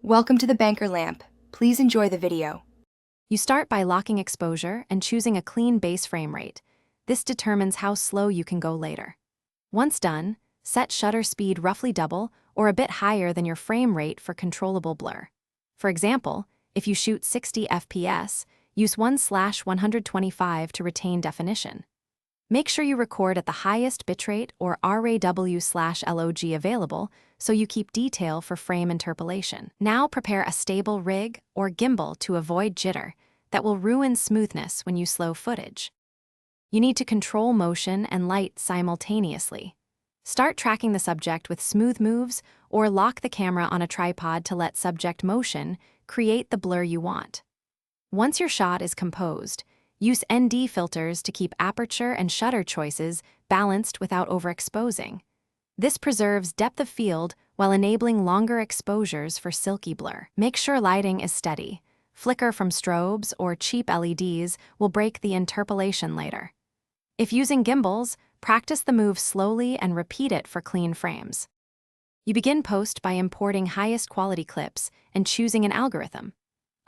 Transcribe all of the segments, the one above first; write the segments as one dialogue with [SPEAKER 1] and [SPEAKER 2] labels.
[SPEAKER 1] Welcome to the Banker Lamp. Please enjoy the video.
[SPEAKER 2] You start by locking exposure and choosing a clean base frame rate. This determines how slow you can go later. Once done, set shutter speed roughly double or a bit higher than your frame rate for controllable blur. For example, if you shoot 60 FPS, use 1/125 to retain definition. Make sure you record at the highest bitrate or RAW/LOG available so you keep detail for frame interpolation. Now prepare a stable rig or gimbal to avoid jitter that will ruin smoothness when you slow footage. You need to control motion and light simultaneously. Start tracking the subject with smooth moves or lock the camera on a tripod to let subject motion create the blur you want. Once your shot is composed, use ND filters to keep aperture and shutter choices balanced without overexposing. This preserves depth of field while enabling longer exposures for silky blur. Make sure lighting is steady. Flicker from strobes or cheap LEDs will break the interpolation later. If using gimbals, practice the move slowly and repeat it for clean frames. You begin post by importing highest quality clips and choosing an algorithm.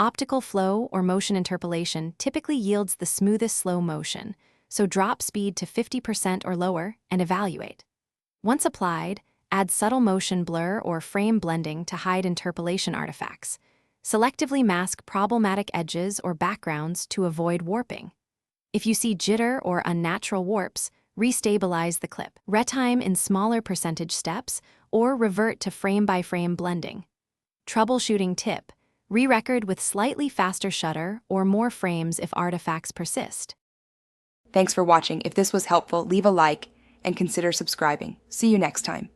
[SPEAKER 2] Optical flow or motion interpolation typically yields the smoothest slow motion, so drop speed to 50% or lower and evaluate. Once applied, add subtle motion blur or frame blending to hide interpolation artifacts. Selectively mask problematic edges or backgrounds to avoid warping. If you see jitter or unnatural warps, restabilize the clip. Retime in smaller percentage steps or revert to frame-by-frame blending. Troubleshooting tip: re-record with slightly faster shutter or more frames if artifacts persist.
[SPEAKER 1] Thanks for watching. If this was helpful, leave a like and consider subscribing. See you next time.